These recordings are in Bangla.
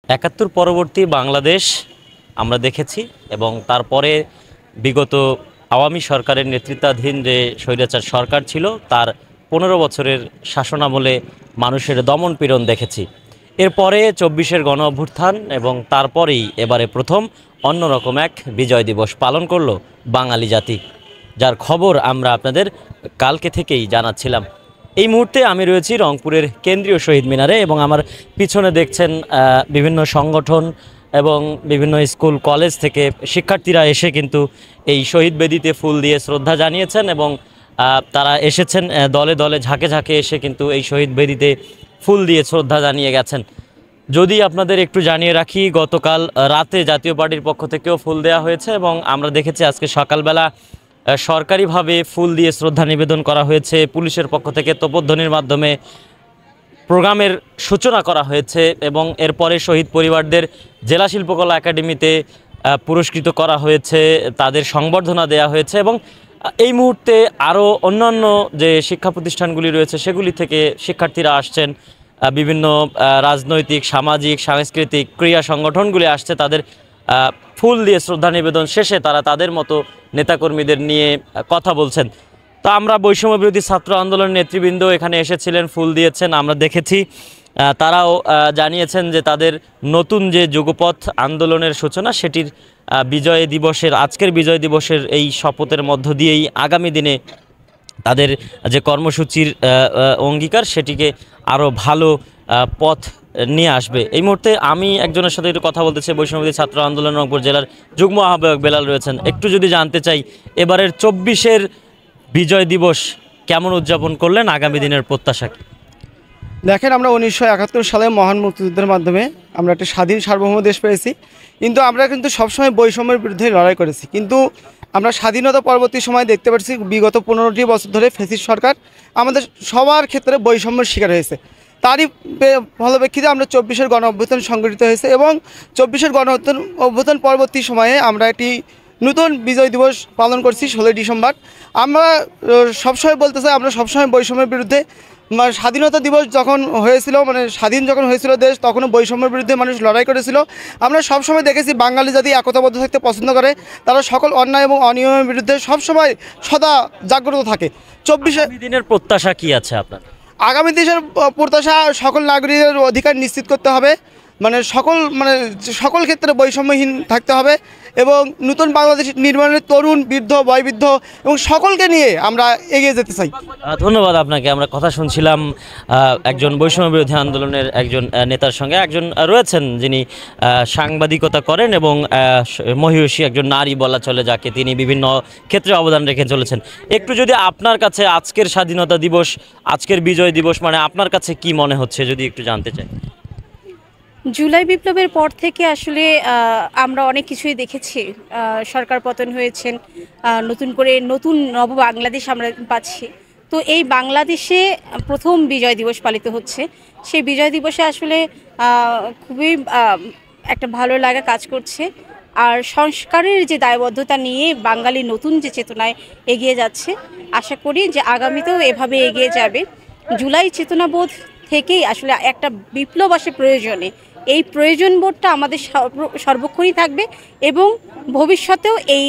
৭১ পরবর্তী বাংলাদেশ আমরা দেখেছি এবং তারপরে বিগত আওয়ামী সরকারের নেতৃত্বাধীন যে স্বৈরাচার সরকার ছিল তার ১৫ বছরের শাসনামলে মানুষের দমন পীড়ন দেখেছি। এরপরে ২৪-এর গণ অভ্যুত্থান এবং তারপরেই এবারে প্রথম অন্যরকম এক বিজয় দিবস পালন করলো বাঙালি জাতি, যার খবর আমরা আপনাদের কালকে থেকেই জানাচ্ছিলাম। এই মুহূর্তে আমি রয়েছি রংপুরের কেন্দ্রীয় শহীদ মিনারে এবং আমার পিছনে দেখছেন বিভিন্ন সংগঠন এবং বিভিন্ন স্কুল কলেজ থেকে শিক্ষার্থীরা এসে কিন্তু এই শহীদ বেদিতে ফুল দিয়ে শ্রদ্ধা জানিয়েছেন এবং তারা এসেছেন দলে দলে ঝাঁকে ঝাঁকে এসে কিন্তু এই শহীদ বেদিতে ফুল দিয়ে শ্রদ্ধা জানিয়ে গেছেন। যদি আপনাদের একটু জানিয়ে রাখি, গতকাল রাতে জাতীয় পার্টির পক্ষ থেকেও ফুল দেওয়া হয়েছে এবং আমরা দেখেছি আজকে সকালবেলা সরকারিভাবে ফুল দিয়ে শ্রদ্ধা নিবেদন করা হয়েছে। পুলিশের পক্ষ থেকে তোপধ্বনির মাধ্যমে প্রোগ্রামের সূচনা করা হয়েছে এবং এরপরে শহীদ পরিবারদের জেলা শিল্পকলা একাডেমিতে পুরস্কৃত করা হয়েছে, তাদের সংবর্ধনা দেওয়া হয়েছে এবং এই মুহূর্তে আরও অন্যান্য যে শিক্ষা প্রতিষ্ঠানগুলি রয়েছে সেগুলি থেকে শিক্ষার্থীরা আসছেন, বিভিন্ন রাজনৈতিক, সামাজিক, সাংস্কৃতিক ক্রীড়া সংগঠনগুলি আসছে। তাদের ফুল দিয়ে শ্রদ্ধা নিবেদন শেষে তারা তাদের মতো নেতাকর্মীদের নিয়ে কথা বলছেন। তো আমরা বৈষম্য বিরোধী ছাত্র আন্দোলনের নেতৃবৃন্দ এখানে এসেছিলেন, ফুল দিয়েছেন, আমরা দেখেছি। তারাও জানিয়েছেন যে তাদের নতুন যে যুগপথ আন্দোলনের সূচনা সেটির বিজয় দিবসের, আজকের বিজয় দিবসের এই শপথের মধ্য দিয়েই আগামী দিনে তাদের যে কর্মসূচির অঙ্গীকার সেটিকে আরও ভালো পথ নিয়ে আসবে। এই মুহূর্তে আমি একজনের সাথে একটু কথা বলতে চাই। বৈষম্যবিরোধী ছাত্র আন্দোলন রংপুর জেলার যুগ্ম আহ্বায়ক বেলাল রয়েছেন। একটু যদি জানতে চাই, এবারের ২৪-এর বিজয় দিবস কেমন উদযাপন করলেন, আগামী দিনের প্রত্যাশা কি? দেখেন, আমরা ১৯৭১ সালে মহান মুক্তিযুদ্ধের মাধ্যমে আমরা একটা স্বাধীন সার্বভৌম দেশ পেয়েছি, কিন্তু আমরা কিন্তু সবসময় বৈষম্যের বিরুদ্ধে লড়াই করেছি। কিন্তু আমরা স্বাধীনতা পরবর্তী সময় দেখতে পাচ্ছি বিগত ১৫টি বছর ধরে ফ্যাসিস্ট সরকার আমাদের সবার ক্ষেত্রে বৈষম্যের শিকার হয়েছে। তারই ফলপ্রেক্ষিতে আমরা ২৪-এর গণ অভ্যুত্থান সংগঠিত হয়েছে এবং ২৪-এর গণ অভ্যুত্থান পরবর্তী সময়ে আমরা একটি নতুন বিজয় দিবস পালন করছি ১৬ই ডিসেম্বর। আমরা সবসময় বলতে চাই, আমরা সবসময় বৈষম্যের বিরুদ্ধে, স্বাধীনতা দিবস যখন হয়েছিল, স্বাধীন যখন হয়েছিল দেশ, তখনও বৈষম্যের বিরুদ্ধে মানুষ লড়াই করেছিল। আমরা সবসময় দেখেছি বাঙালি জাতি একতাবদ্ধ থাকতে পছন্দ করে, তারা সকল অন্যায় এবং অনিয়মের বিরুদ্ধে সবসময় সদা জাগ্রত থাকে। ২৪ দিনের প্রত্যাশা কি আছে আপনার? আগামী দেশের প্রত্যাশা সকল নাগরিকের অধিকার নিশ্চিত করতে হবে, সকল ক্ষেত্রে বৈষম্যহীন থাকতে হবে এবং নতুন বাংলাদেশ নির্মাণের তরুণ, বৃদ্ধ, বয়োবৃদ্ধ এবং সকলকে নিয়ে আমরা এগিয়ে যেতে চাই। ধন্যবাদ আপনাকে। আমরা কথা শুনছিলাম একজন বৈষম্য বিরোধী আন্দোলনের একজন নেতার সঙ্গে। একজন রয়েছেন যিনি সাংবাদিকতা করেন এবং মহিষী একজন নারী বলা চলে যাকে, তিনি বিভিন্ন ক্ষেত্রে অবদান রেখে চলেছেন। একটু যদি আপনার কাছে আজকের স্বাধীনতা দিবস, আজকের বিজয় দিবস আপনার কাছে কি মনে হচ্ছে যদি একটু জানতে চাই। জুলাই বিপ্লবের পর থেকে আসলে আমরা অনেক কিছুই দেখেছি। সরকার পতন হয়েছেন, নতুন করে নতুন নব বাংলাদেশ আমরা পাচ্ছি। তো এই বাংলাদেশে প্রথম বিজয় দিবস পালিত হচ্ছে। সেই বিজয় দিবসে আসলে খুবই একটা ভালো লাগা কাজ করছে। আর সংস্কারের যে দায়বদ্ধতা নিয়ে বাঙালি নতুন যে চেতনায় এগিয়ে যাচ্ছে, আশা করি যে আগামীতেও এভাবে এগিয়ে যাবে। জুলাই চেতনাবোধ থেকেই আসলে একটা বিপ্লব আসে প্রয়োজনে। এই প্রয়োজনবোধটা আমাদের সর্বক্ষণই থাকবে এবং ভবিষ্যতেও এই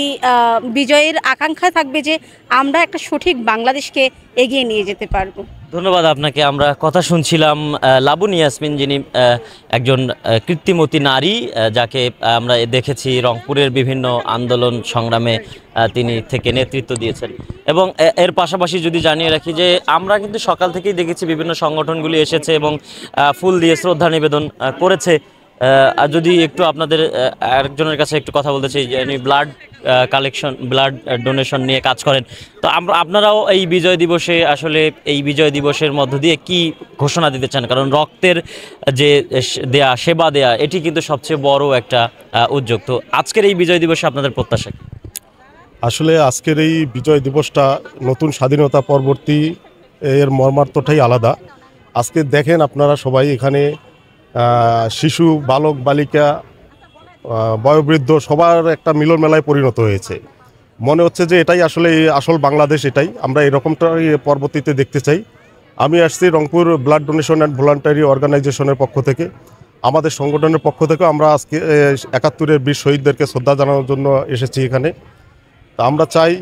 বিজয়ের আকাঙ্ক্ষা থাকবে যে আমরা একটা সঠিক বাংলাদেশকে এগিয়ে নিয়ে যেতে পারবো। ধন্যবাদ আপনাকে। আমরা কথা শুনছিলাম লাবণী ইয়াসমিন, যিনি একজন কীর্তিমতী নারী, যাকে আমরা দেখেছি রংপুরের বিভিন্ন আন্দোলন সংগ্রামে তিনি থেকে নেতৃত্ব দিয়েছেন। এবং এর পাশাপাশি যদি জানিয়ে রাখি যে আমরা কিন্তু সকাল থেকেই দেখেছি বিভিন্ন সংগঠনগুলি এসেছে এবং ফুল দিয়ে শ্রদ্ধা নিবেদন করেছে। আর যদি একটু আপনাদের আরেকজনের কাছে একটু কথা বলতে চাই, যিনি ব্লাড কালেকশন, ব্লাড ডোনেশন নিয়ে কাজ করেন। তো আপনারাও এই বিজয় দিবসে আসলে এই বিজয় দিবসের মধ্য দিয়ে কি ঘোষণা দিতে চান? কারণ রক্তের যে দেয়া, সেবা দেয়া, এটি কিন্তু সবচেয়ে বড় একটা উদ্যোগ। তো আজকের এই বিজয় দিবসে আপনাদের প্রত্যাশা কি? আসলে আজকের এই বিজয় দিবসটা নতুন স্বাধীনতা পরবর্তী এর মর্মার্থটাই আলাদা। আজকে দেখেন আপনারা সবাই এখানে শিশু, বালক, বালিকা, বয়োবৃদ্ধ সবার একটা মিলন মেলায় পরিণত হয়েছে। মনে হচ্ছে যে এটাই আসলে আসল বাংলাদেশ, এটাই আমরা এরকমটাই পরবর্তীতে দেখতে চাই। আমি আসছি Rangpur blood donation and voluntary অর্গানাইজেশনের পক্ষ থেকে। আমাদের সংগঠনের পক্ষ থেকে আমরা আজকে ৭১-এর বীর শহীদদেরকে শ্রদ্ধা জানানোর জন্য এসেছি এখানে। তা আমরা চাই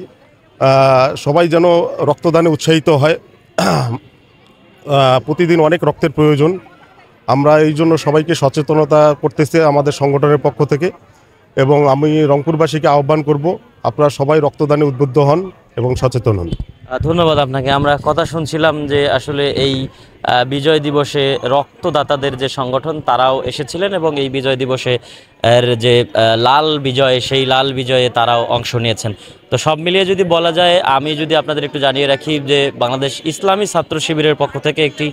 সবাই যেন রক্তদানে উৎসাহিত হয়। প্রতিদিন অনেক রক্তের প্রয়োজন। আমরা এই জন্য সবাইকে সচেতনতা করতেছি আমাদের সংগঠনের পক্ষ থেকে, এবং আমি রংপুরবাসীকে আহ্বান করব আপনারা সবাই রক্তদানে উদ্বুদ্ধ হন এবং সচেতন হন। ধন্যবাদ আপনাকে। আমরা কথা শুনছিলাম যে আসলে এই বিজয় দিবসে রক্তদাতাদের যে সংগঠন তারাও এসেছিলেন এবং এই বিজয় দিবসে এর যে লাল বিজয়, সেই লাল বিজয়ে তারাও অংশ নিয়েছেন। তো সব মিলিয়ে যদি বলা যায়, আমি যদি আপনাদের একটু জানিয়ে রাখি যে বাংলাদেশ ইসলামী ছাত্র শিবিরের পক্ষ থেকে একটি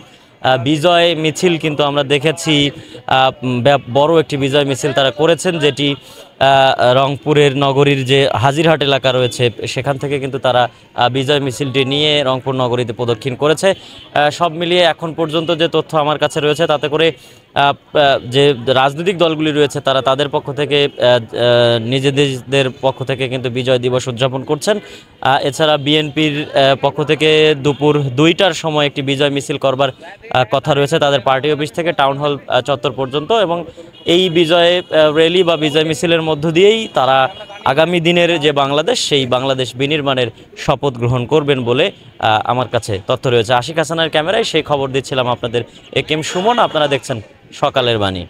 বিজয় মিছিল কিন্তু আমরা দেখেছি, বড় একটি বিজয় মিছিল তারা করেছেন, যেটি রংপুরের নগরীর যে হাজিরহাট এলাকা রয়েছে সেখান থেকে কিন্তু তারা বিজয় মিছিলটি নিয়ে রংপুর নগরীতে প্রদক্ষিণ করেছে। সব মিলিয়ে এখন পর্যন্ত যে তথ্য আমার কাছে রয়েছে তাতে করে যে রাজনৈতিক দলগুলি রয়েছে তারা তাদের পক্ষ থেকে নিজেদের পক্ষ থেকে কিন্তু বিজয় দিবস উদযাপন করছেন। এছাড়া বিএনপির পক্ষ থেকে দুপুর 2টার সময় একটি বিজয় মিছিল করবার কথা রয়েছে তাদের পার্টি অফিস থেকে টাউন হল চত্বর পর্যন্ত, এবং এই বিজয় র্যালি বা বিজয় মিছিলের মধ্য দিয়েই তারা আগামী দিনের যে বাংলাদেশ, সেই বাংলাদেশ বিনির্মাণের শপথ গ্রহণ করবেন বলে আমার কাছে তথ্য রয়েছে। আশিক হাসানের ক্যামেরায় সেই খবর দিচ্ছিলাম আপনাদের একেএম সুমন। আপনারা দেখছেন সকালের বাণী।